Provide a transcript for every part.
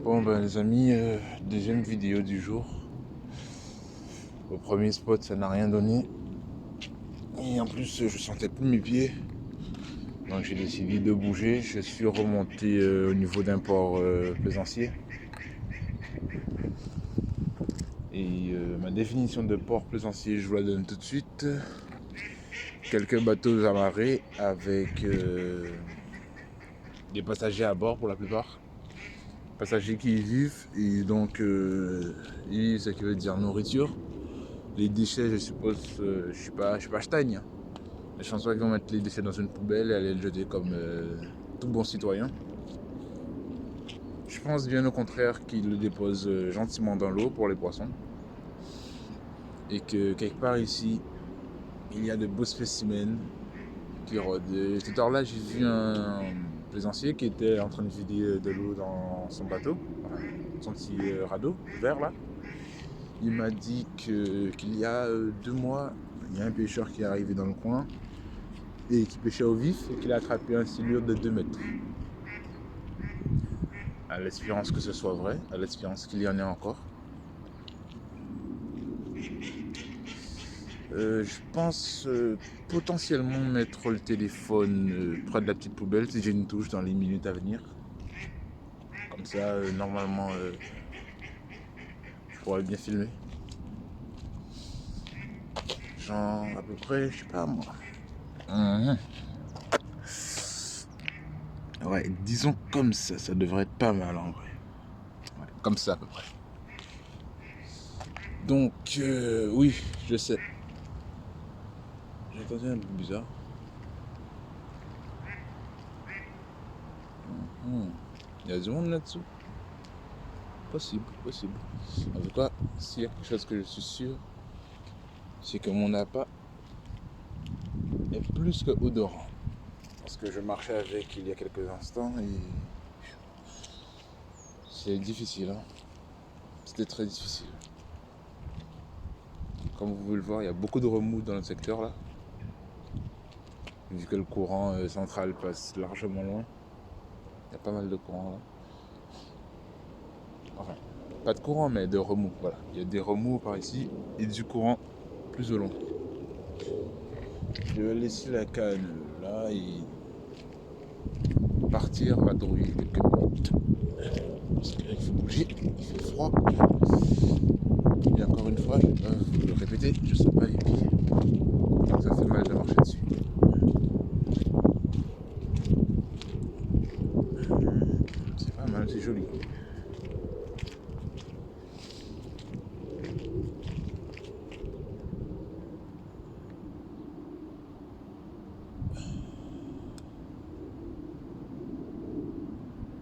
Bon ben les amis, deuxième vidéo du jour. Au premier spot ça n'a rien donné. Et en plus je sentais plus mes pieds. Donc j'ai décidé de bouger. Je suis remonté au niveau d'un port plaisancier. Et ma définition de port plaisancier je vous la donne tout de suite. Quelques bateaux amarrés avec des passagers à bord pour la plupart. Passagers qui y vivent et donc y ce qui veut dire nourriture. Les déchets, je suppose, je suis pas Stagne. Je pense pas qu'ils vont mettre les déchets dans une poubelle et aller le jeter comme tout bon citoyen. Je pense bien au contraire qu'ils le déposent gentiment dans l'eau pour les poissons. Et que quelque part ici, il y a de beaux spécimens qui rôdent. Tout à l'heure là, j'ai vu un plaisancier qui était en train de vider de l'eau dans son bateau, son petit radeau vert là. Il m'a dit qu'il y a 2 mois, il y a un pêcheur qui est arrivé dans le coin et qui pêchait au vif et qu'il a attrapé un silure de 2 mètres. À l'espérance que ce soit vrai, à l'espérance qu'il y en ait encore. Je pense potentiellement mettre le téléphone près de la petite poubelle si j'ai une touche dans les minutes à venir. Comme ça, normalement, je pourrais bien filmer. Genre à peu près, je sais pas moi. Ouais, disons comme ça devrait être pas mal en vrai. Ouais, comme ça à peu près. Donc, oui, je sais. J'ai entendu un peu bizarre. Il y a du monde là-dessous. Possible. En tout cas, s'il y a quelque chose que je suis sûr, c'est que mon appât est plus que odorant. Parce que je marchais avec il y a quelques instants et c'est difficile. Hein. C'était très difficile. Comme vous pouvez le voir, il y a beaucoup de remous dans le secteur là. Vu que le courant central passe largement loin. Il y a pas mal de courant là. Enfin, pas de courant mais de remous, voilà. Il y a des remous par ici et du courant plus au long. Je vais laisser la canne là et partir vadrouiller quelques minutes. Parce qu'il faut bouger, il fait froid. Et encore une fois, je vais pas vous le répéter, je sens pas les pieds. Donc ça fait mal de marcher dessus. C'est pas mal, c'est joli.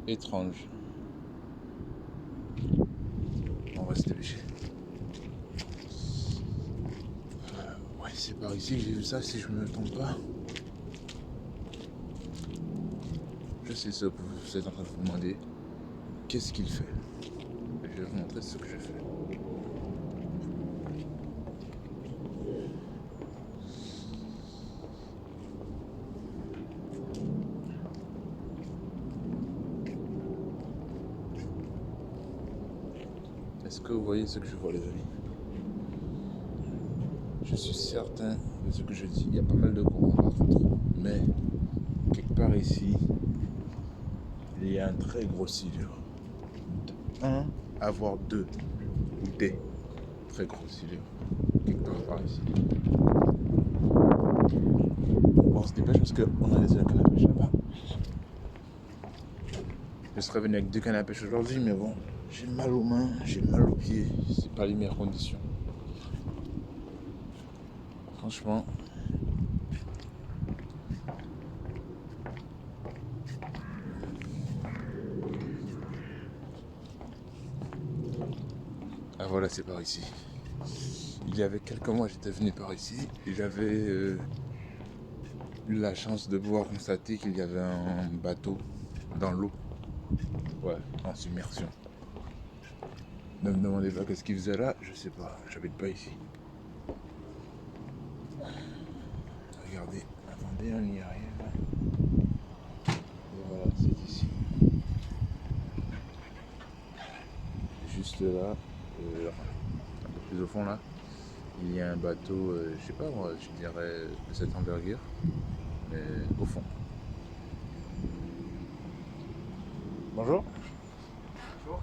Étrange. On va se dépêcher. Ouais, c'est par ici que j'ai vu ça, si je me trompe pas. Je sais ce que vous êtes en train de vous demander. Qu'est-ce qu'il fait? Je vais vous montrer ce que je fais. Est-ce que vous voyez ce que je vois, les amis? Je suis certain de ce que je dis. Il y a pas mal de courant par contre. Mais, quelque part ici, il y a un très gros silure. Un, à voire deux, ou des très gros silures. Quelque part par ici. Bon, on se dépêche parce qu'on a laissé la canne à pêche là-bas. Je serais venu avec 2 cannes à pêche aujourd'hui, mais bon, j'ai mal aux mains, j'ai mal aux pieds. C'est pas les meilleures conditions. Franchement. Ah voilà, c'est par ici. Il y avait quelques mois, j'étais venu par ici et j'avais eu la chance de pouvoir constater qu'il y avait un bateau dans l'eau. Ouais, en submersion. Ne me demandez pas qu'est-ce qu'il faisait là, je sais pas, j'habite pas ici. Regardez, attendez, on y arrive. Et voilà, c'est ici. là, enfin, un peu plus au fond là, il y a un bateau, je sais pas moi, je dirais de cette envergure, mais au fond. Bonjour. Bonjour.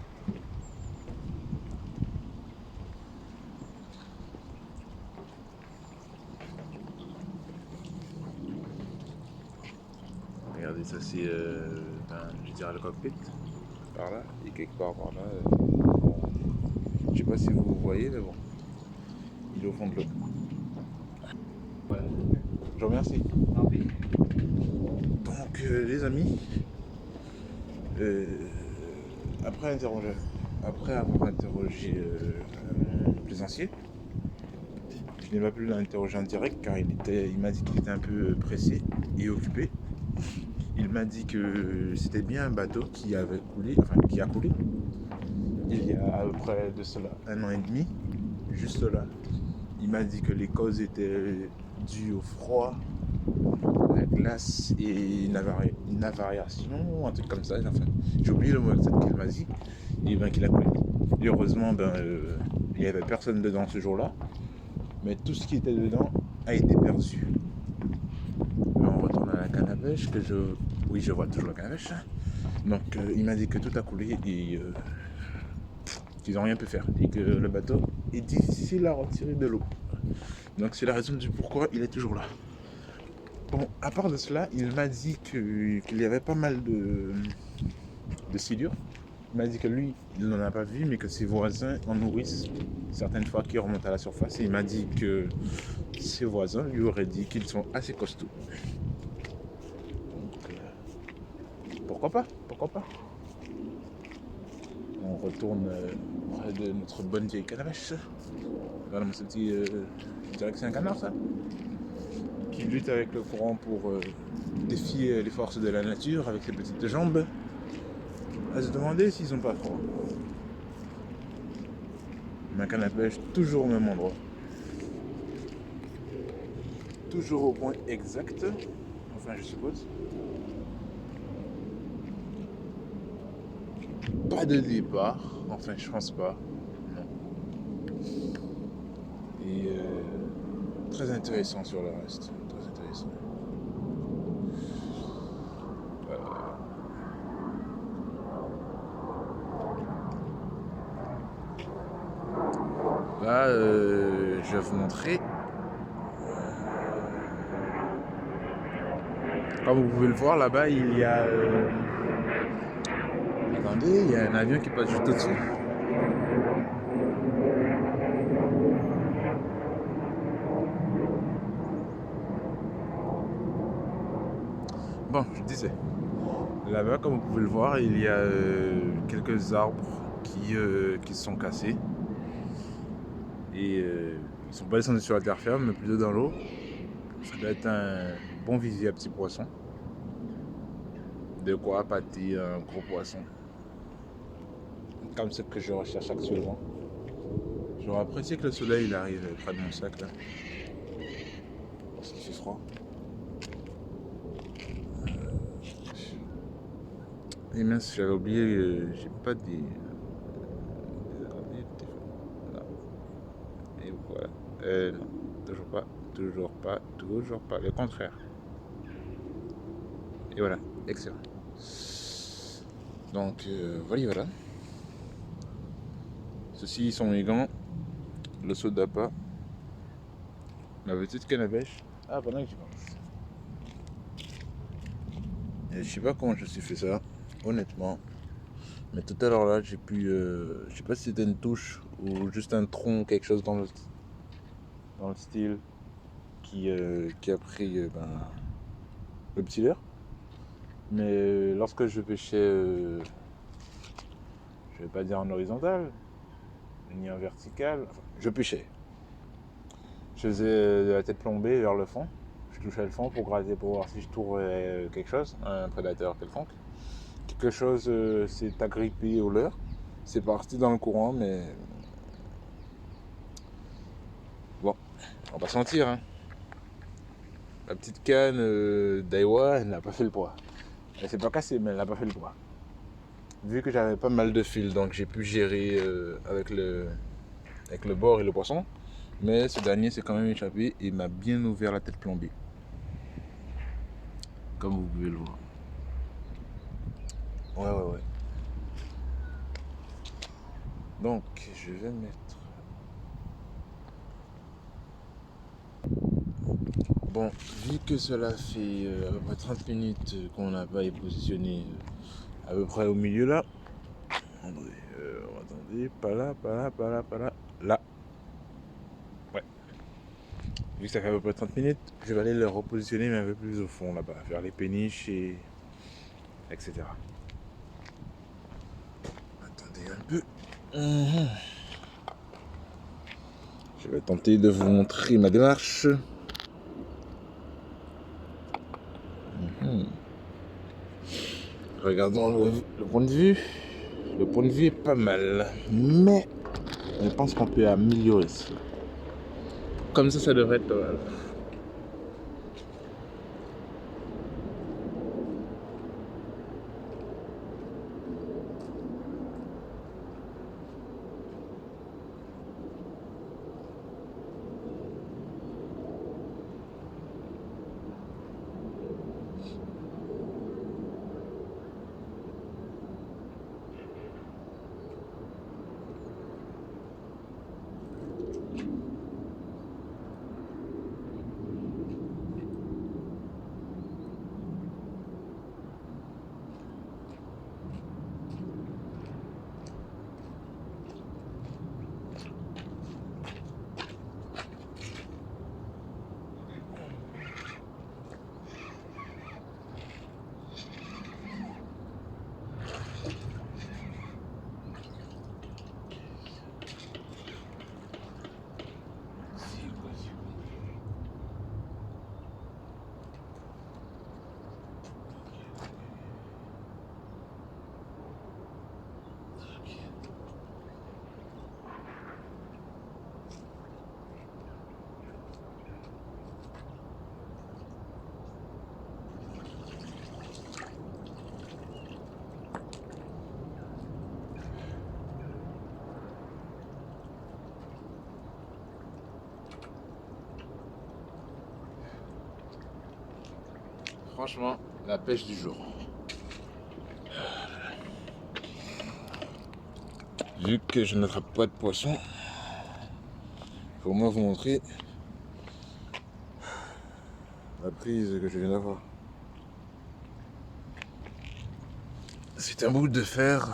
Regardez, ça c'est, je dirais le cockpit, par là, et quelque part par là, je sais pas si vous voyez, mais bon, il est au fond de l'eau. Ouais. Je vous remercie. Ah oui. Donc les amis, euh, après avoir interrogé un plaisancier, je n'ai pas pu l'interroger en direct car il m'a dit qu'il était un peu pressé et occupé. Il m'a dit que c'était bien un bateau qui a coulé il y a à peu près de cela 1 an et demi, juste là. Il m'a dit que les causes étaient dues au froid, la glace et une avariation, un truc comme ça. Enfin, j'ai oublié le mot exact qu'il m'a dit. Et ben qu'il a coulé. Et heureusement, il n'y avait personne dedans ce jour-là. Mais tout ce qui était dedans a été perdu. Là, on retourne à la canne à pêche oui, je vois toujours la canne à pêche. Donc, il m'a dit que tout a coulé et qu'ils n'ont rien pu faire. Et que le bateau est difficile à retirer de l'eau. Donc, c'est la raison du pourquoi il est toujours là. Bon, à part de cela, il m'a dit qu'il y avait pas mal de silures. Il m'a dit que lui, il n'en a pas vu, mais que ses voisins en nourrissent certaines fois qu'ils remontent à la surface. Et il m'a dit que ses voisins lui auraient dit qu'ils sont assez costauds. Donc, pourquoi pas? Pourquoi pas? On retourne près de notre bonne vieille canne à pêche. Regarde-moi ce petit... je dirais que c'est un canard, ça, qui lutte avec le courant pour défier les forces de la nature avec ses petites jambes. À se demander s'ils ont pas froid. Ma canne à pêche, toujours au même endroit. Toujours au point exact. Enfin, je suppose. Pas de départ. Enfin, je pense pas. Non. Et très intéressant sur le reste. Très intéressant. Là, je vais vous montrer. Comme vous pouvez le voir, là-bas, il y a... Attendez, il y a un avion qui passe juste au-dessus. Bon, je disais. Là-bas, comme vous pouvez le voir, il y a quelques arbres qui se sont cassés. Et ils sont pas descendus sur la terre ferme, mais plutôt dans l'eau. Ça doit être un bon vivier à petits poissons. De quoi appâter un gros poisson. Comme ce que je recherche actuellement. J'aurais apprécié que le soleil il arrive près de mon sac là. Parce qu'il fait froid. Et mince, j'avais oublié, j'ai pas des coordonnées de téléphone. Non. Et voilà. Non, toujours pas, toujours pas, toujours pas. Le contraire. Et voilà, excellent. Donc voilà. Ceux-ci sont mes gants, le saut d'appât, ma petite canne à pêche. Ah, pendant que j'y pense. Et je sais pas comment je me suis fait ça, honnêtement. Mais tout à l'heure là, j'ai pu. Je sais pas si c'était une touche ou juste un tronc, quelque chose dans le style qui a pris le petit leurre. Mais lorsque je pêchais, je vais pas dire en horizontal, ni en vertical, enfin, je pêchais. Je faisais de la tête plombée vers le fond. Je touchais le fond pour gratter, pour voir si je trouvais quelque chose, un prédateur quelconque. Quelque chose s'est agrippé au leurre. C'est parti dans le courant, mais bon, on va pas se mentir. Hein. La petite canne d'Aiwa, elle n'a pas fait le poids. Elle s'est pas cassée, mais elle n'a pas fait le poids. vu que j'avais pas mal de fils, donc j'ai pu gérer avec le bord et le poisson. Mais ce dernier s'est quand même échappé et m'a bien ouvert la tête plombée. Comme vous pouvez le voir. Ouais. Donc, je vais mettre... Bon, vu que cela fait à peu près 30 minutes qu'on n'a pas été positionné à peu près au milieu là. Attendez, pas là. Là. Ouais. Vu que ça fait à peu près 30 minutes, je vais aller le repositionner mais un peu plus au fond là-bas. Faire les péniches et... etc. Attendez un peu. Je vais tenter de vous montrer ma démarche. Regardons le point de vue. Le point de vue est pas mal. Mais je pense qu'on peut améliorer ça. Comme ça devrait être pas mal. Franchement, la pêche du jour. Vu que je n'attrape pas de poisson, faut au moins vous montrer la prise que je viens d'avoir. C'est un bout de fer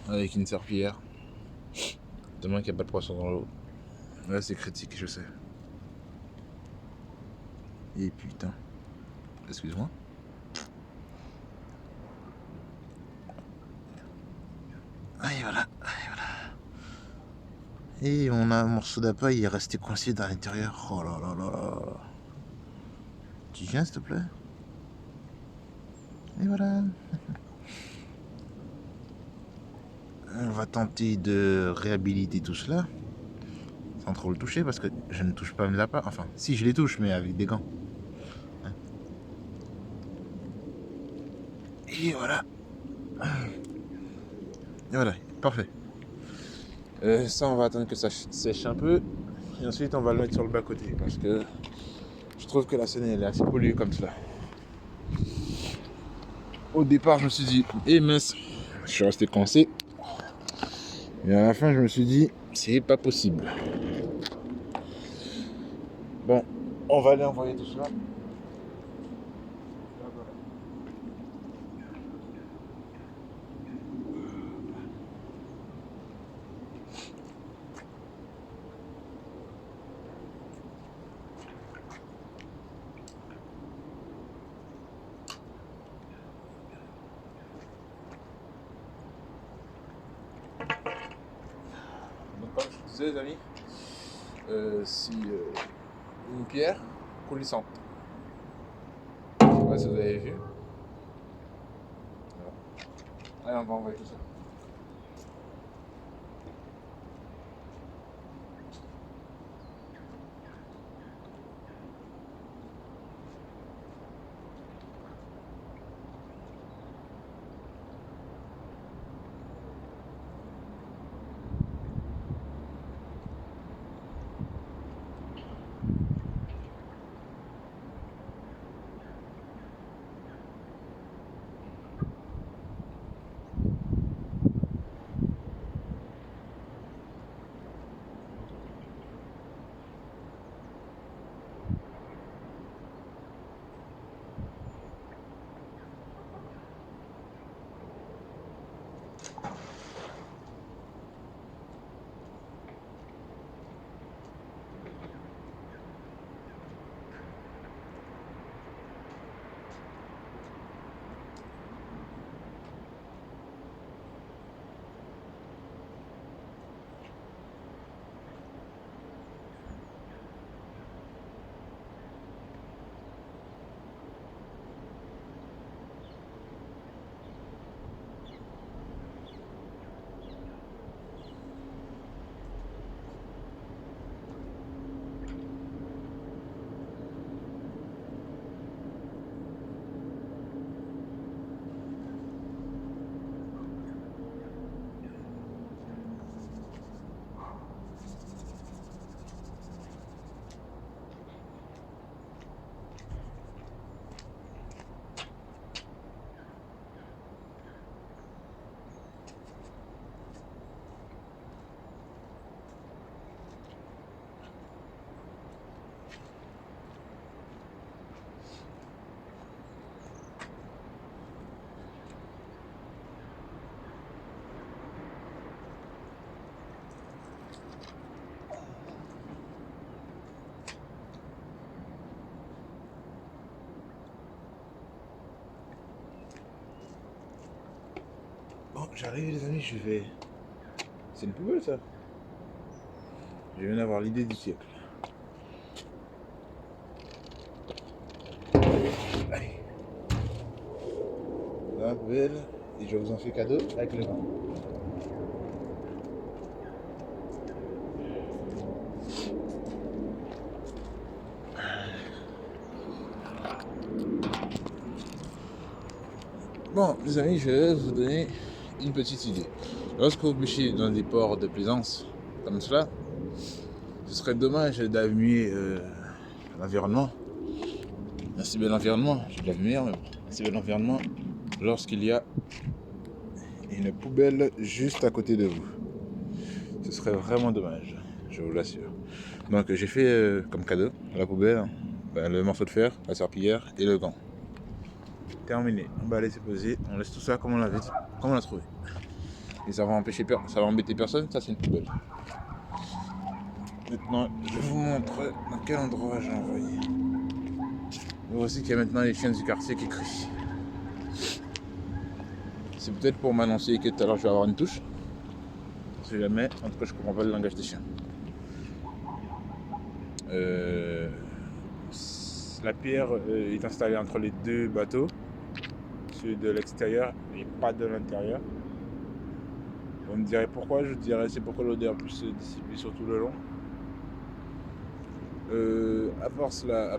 avec une serpillière. Tellement qu'il n'y a pas de poisson dans l'eau. Là, c'est critique, je sais. Et putain. Excuse-moi. Et voilà. Et on a un morceau d'appât, il est resté coincé dans l'intérieur. Oh là là là. Tu viens, s'il te plaît? Et voilà. On va tenter de réhabiliter tout cela. Sans trop le toucher parce que je ne touche pas mes appâts. Enfin, si je les touche, mais avec des gants. Et voilà. Et voilà, parfait. Ça, on va attendre que ça sèche un peu. Et ensuite, on va le mettre sur le bas-côté. Parce que je trouve que la scène, elle est assez polluée comme cela. Au départ, je me suis dit, mince, je suis resté coincé. Et à la fin, je me suis dit, c'est pas possible. Bon, on va aller envoyer tout cela. Donc, comme je vous disais, les amis, si une pierre coulissante. Je sais pas si vous avez vu. Voilà. Allez, on va envoyer tout ça. Bon, j'arrive les amis, je vais... C'est une poubelle ça. Je viens d'avoir l'idée du siècle. Allez. Dans la poubelle, et je vous en fais cadeau avec le vin. Bon, les amis, je vais vous donner une petite idée. Lorsque vous pêchez dans des ports de plaisance comme cela, ce serait dommage d'abîmer l'environnement. Un si bel environnement, je vais l'abîmer, mais bon, un si bel environnement lorsqu'il y a une poubelle juste à côté de vous. Ce serait vraiment dommage, je vous l'assure. Donc j'ai fait comme cadeau à la poubelle le morceau de fer, la serpillière et le gant. Terminé, on va laisser poser, on laisse tout ça comme on l'avait, comme on l'a trouvé. Et ça va embêter personne, ça c'est une poubelle. Maintenant, je vous montre dans quel endroit j'ai envoyé. Vous voici qu'il y a maintenant les chiens du quartier qui crient. C'est peut-être pour m'annoncer que tout à l'heure je vais avoir une touche. Si jamais, en tout cas je comprends pas le langage des chiens. La pierre est installée entre les deux bateaux. Celui de l'extérieur et pas de l'intérieur. On me dirait pourquoi, je dirais c'est pourquoi l'odeur puisse se dissiper sur tout le long. À part cela,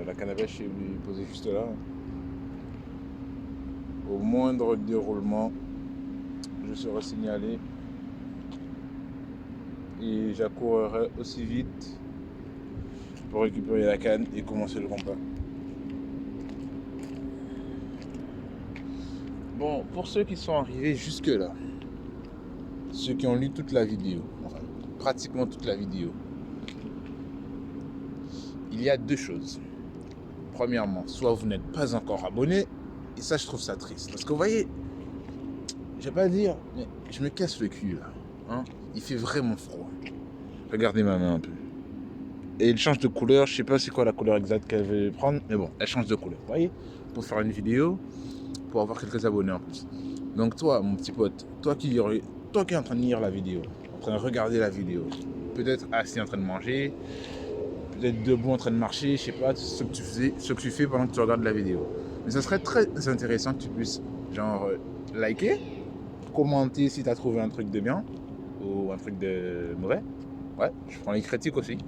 la canne à pêche est posée juste là. Au moindre déroulement, je serai signalé et j'accourrai aussi vite pour récupérer la canne et commencer le combat. Bon, pour ceux qui sont arrivés jusque là, ceux qui ont lu toute la vidéo, enfin pratiquement toute la vidéo, il y a deux choses. Premièrement, soit vous n'êtes pas encore abonné, et ça je trouve ça triste. Parce que vous voyez, je vais pas dire, mais je me casse le cul là. Hein, il fait vraiment froid. Regardez ma main un peu. Et elle change de couleur, je sais pas c'est quoi la couleur exacte qu'elle veut prendre, mais bon, elle change de couleur. Vous voyez, pour faire une vidéo, pour avoir quelques abonnés en plus. Donc toi, mon petit pote, toi qui es en train de lire la vidéo, en train de regarder la vidéo, peut-être assis en train de manger, peut-être debout en train de marcher, je sais pas ce que tu fais pendant que tu regardes la vidéo. Mais ça serait très intéressant que tu puisses genre liker, commenter si tu as trouvé un truc de bien ou un truc de mauvais. Ouais, je prends les critiques aussi.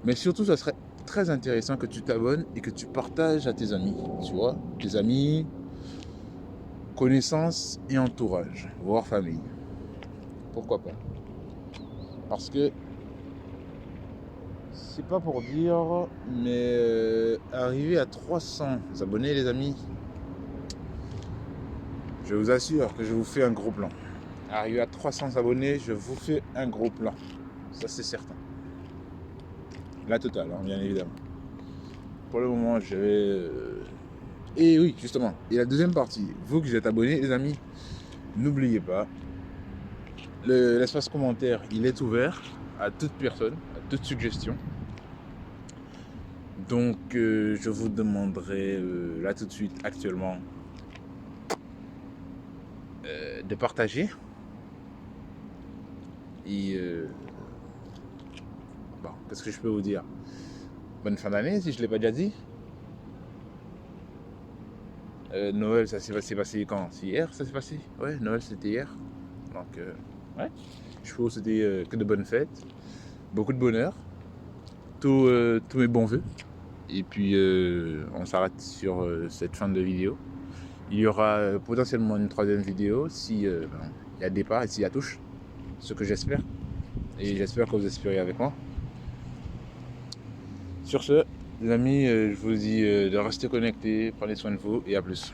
Mais surtout, ça serait très intéressant que tu t'abonnes et que tu partages à tes amis, tu vois, tes amis, connaissances et entourage, voire famille. Pourquoi pas? Parce que c'est pas pour dire, mais arriver à 300 abonnés, les amis, je vous assure que je vous fais un gros plan. Arriver à 300 abonnés, je vous fais un gros plan. Ça, c'est certain. La totale, hein, bien évidemment. Pour le moment, je vais... Et oui, justement. Et la deuxième partie, vous qui êtes abonnés, les amis, n'oubliez pas, l'espace commentaire, il est ouvert à toute personne, à toute suggestion. Donc, je vous demanderai là tout de suite, actuellement, de partager. Et bon, qu'est-ce que je peux vous dire? Bonne fin d'année, si je ne l'ai pas déjà dit. Noël, ça s'est passé quand? C'est hier, ça s'est passé? Ouais, Noël, c'était hier. Donc, ouais. Je peux vous souhaiter que de bonnes fêtes, beaucoup de bonheur, tous mes bons vœux. Et puis, on s'arrête sur cette fin de vidéo. Il y aura potentiellement une troisième vidéo si il y a départ et s'il y a touche. Ce que j'espère. Et j'espère que vous espérez avec moi. Sur ce, les amis, je vous dis de rester connectés, prenez soin de vous et à plus.